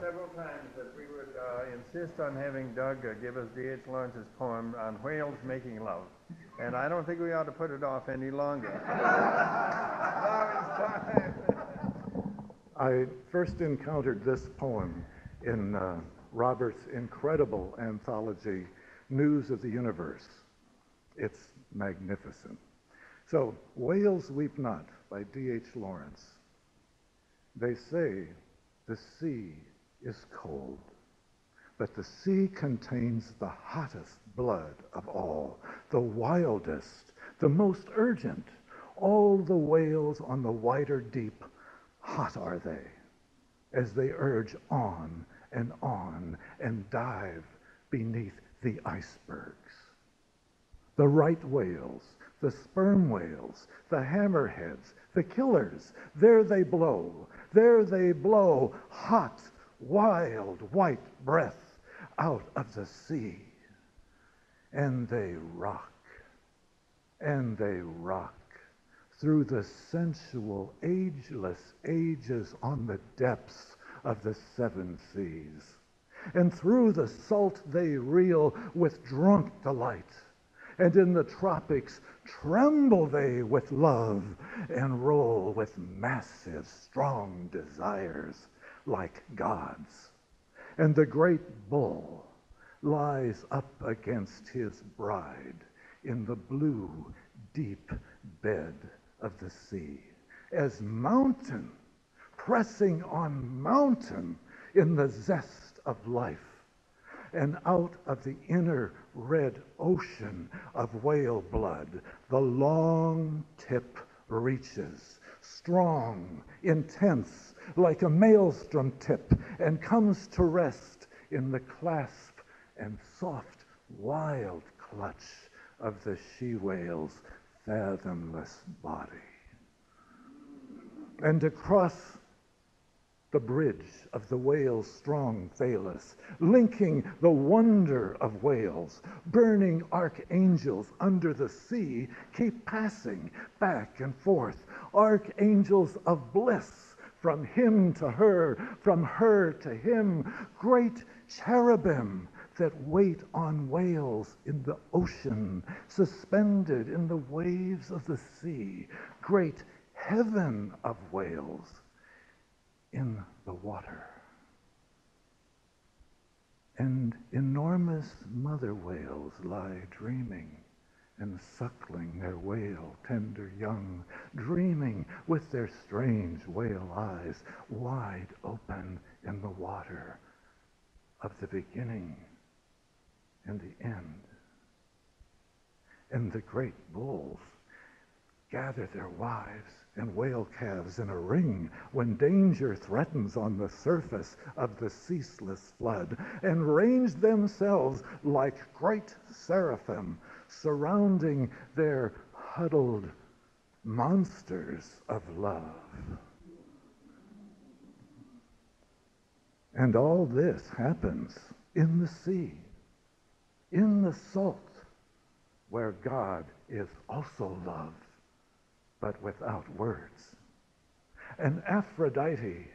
several times that we would insist on having Doug give us D.H. Lawrence's poem on whales making love. And I don't think we ought to put it off any longer. Now it's time. I first encountered this poem in Robert's incredible anthology, News of the Universe. It's magnificent. So, Whales Weep Not by D.H. Lawrence. They say the sea is cold, but the sea contains the hottest blood of all, the wildest, the most urgent. All the whales on the wider deep, hot are they, as they urge on and dive beneath the icebergs. The right whales, the sperm whales, the hammerheads, the killers, there they blow, hot, wild, white breath out of the sea. And they rock through the sensual, ageless ages on the depths of the seven seas. And through the salt they reel with drunk delight. And in the tropics tremble they with love and roll with massive, strong desires like gods. And the great bull lies up against his bride in the blue, deep bed of the sea, as mountain pressing on mountain in the zest of life. And out of the inner red ocean of whale blood, the long tip reaches, strong, intense, like a maelstrom tip, and comes to rest in the clasp and soft, wild clutch of the she-whale's fathomless body. And across the bridge of the whale's strong thales, linking the wonder of whales, burning archangels under the sea keep passing back and forth, archangels of bliss, from him to her, from her to him, great cherubim that wait on whales in the ocean, suspended in the waves of the sea, great heaven of whales in the water. And enormous mother whales lie dreaming and suckling their whale tender young, dreaming with their strange whale eyes wide open in the water of the beginning and the end. And the great bulls gather their wives and whale calves in a ring when danger threatens on the surface of the ceaseless flood, and range themselves like great seraphim surrounding their huddled monsters of love. And all this happens in the sea, in the salt, where God is also love, but without words. And Aphrodite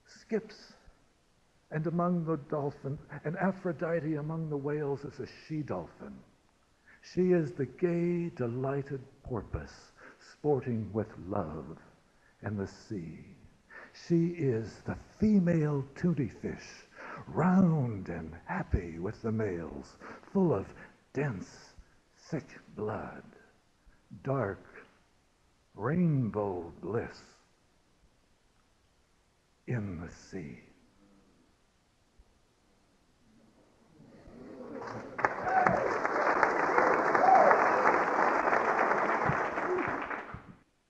skips, and among the dolphins, and Aphrodite among the whales is a she-dolphin. She is the gay, delighted porpoise, sporting with love in the sea. She is the female tootyfish, round and happy with the males, full of dense, thick blood, dark, rainbow bliss in the sea.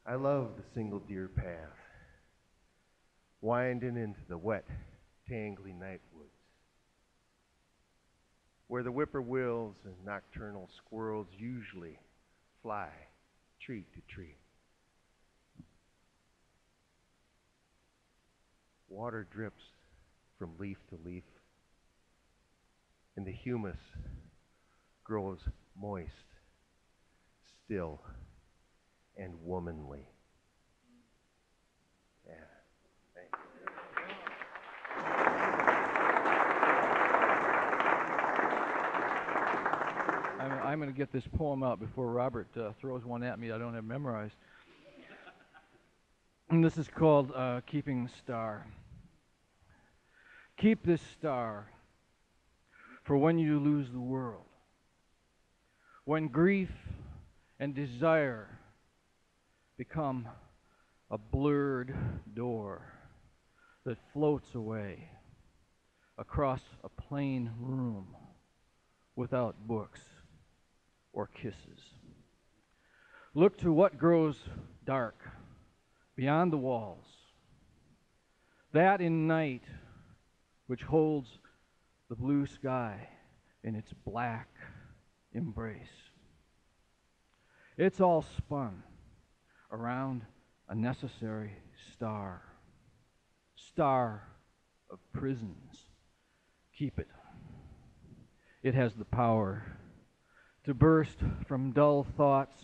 I love the single deer path, winding into the wet, tangly night woods, where the whippoorwills and nocturnal squirrels usually fly tree to tree. Water drips from leaf to leaf, and the humus grows moist, still, and womanly. Yeah, thank you. get this poem out before Robert throws one at me I don't have memorized. And this is called Keeping the Star. Keep this star for when you lose the world, when grief and desire become a blurred door that floats away across a plain room without books or kisses. Look to what grows dark beyond the walls, that in night which holds the blue sky in its black embrace. It's all spun around a necessary star, star of prisons. Keep it. It has the power to burst from dull thoughts,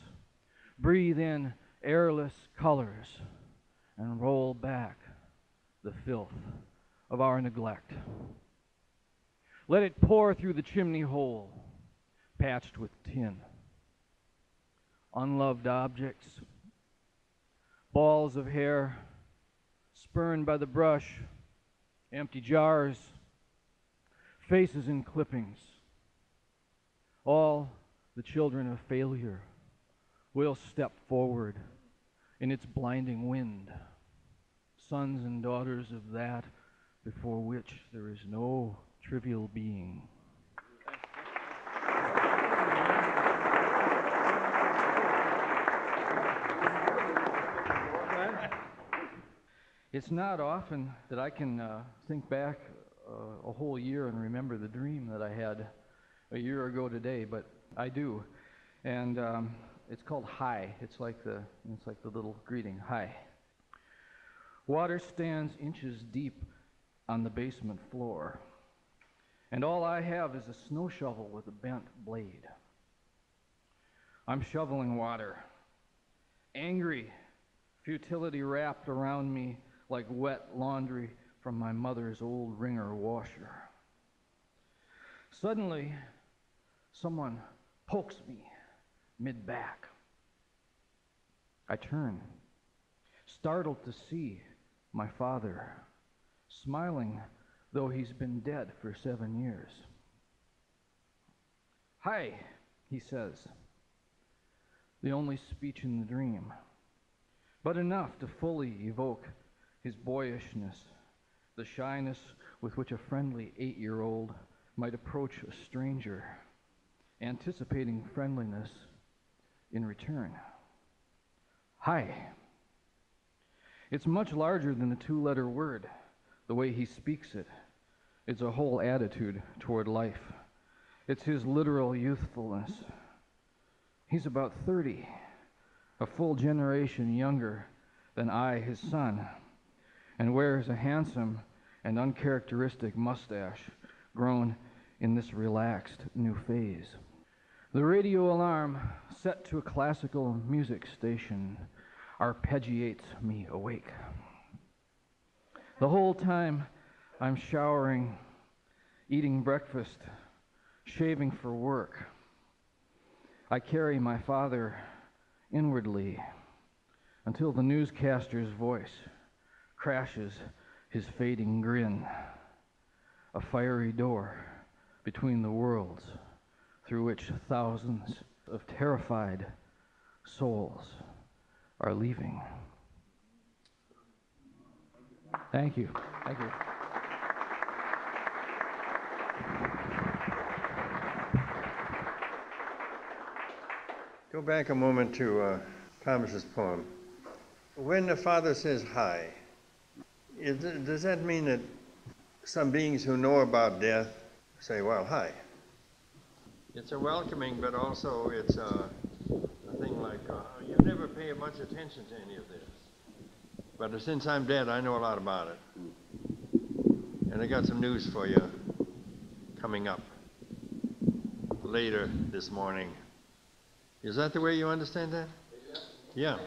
breathe in airless colors, and roll back the filth of our neglect. Let it pour through the chimney hole, patched with tin. Unloved objects, balls of hair, spurned by the brush, empty jars, faces in clippings. All the children of failure will step forward in its blinding wind, sons and daughters of that before which there is no trivial being. It's not often that I can think back a whole year and remember the dream that I had a year ago today, but I do. And it's called Hi. It's like the little greeting, Hi. Water stands inches deep on the basement floor, and all I have is a snow shovel with a bent blade. I'm shoveling water, angry, futility wrapped around me like wet laundry from my mother's old wringer washer. Suddenly, someone pokes me mid-back. I turn, startled to see my father, smiling though he's been dead for 7 years. Hi, he says, the only speech in the dream, but enough to fully evoke his boyishness, the shyness with which a friendly 8-year-old might approach a stranger, anticipating friendliness in return. Hi. It's much larger than a 2-letter word, the way he speaks it. It's a whole attitude toward life. It's his literal youthfulness. He's about 30, a full generation younger than I, his son, and wears a handsome and uncharacteristic mustache grown in this relaxed new phase. The radio alarm, set to a classical music station, arpeggiates me awake. The whole time I'm showering, eating breakfast, shaving for work, I carry my father inwardly until the newscaster's voice crashes his fading grin, a fiery door between the worlds through which thousands of terrified souls are leaving. Thank you. Thank you. Go back a moment to Thomas's poem. When the father says hi, does that mean that some beings who know about death say, well, hi? It's a welcoming, but also it's a thing like, you never pay much attention to any of this. But since I'm dead, I know a lot about it. And I got some news for you coming up later this morning. Is that the way you understand that? Yeah.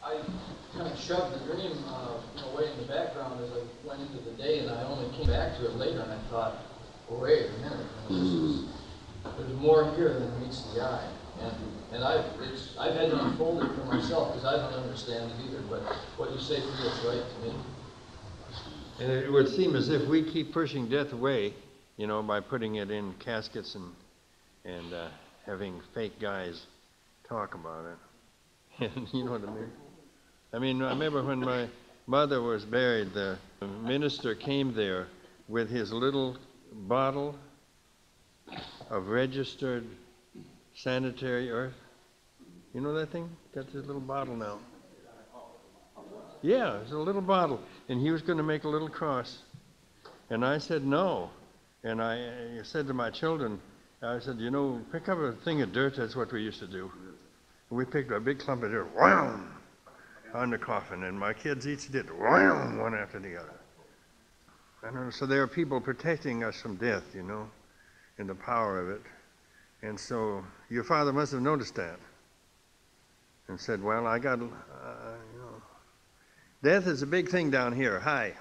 I kind of shoved the dream way in the background as I went into the day, and I only came back to it later, and I thought, well, wait a minute, there's more here than meets the eye. And I've had to unfold it for myself because I don't understand it either. But what you say feels right to me. And it would seem as if we keep pushing death away, by putting it in caskets and having fake guys talk about it. And you know what I mean? I mean, I remember when my mother was buried, the minister came there with his little bottle of registered sanitary earth. You know that thing? Got this little bottle now. Yeah, it's a little bottle. And he was going to make a little cross. And I said no. And I said to my children, I said, pick up a thing of dirt. That's what we used to do. And we picked a big clump of dirt, wham, on the coffin. And my kids each did wham, one after the other. And so there are people protecting us from death, and the power of it. And so your father must have noticed that and said, well, I got, death is a big thing down here. Hi.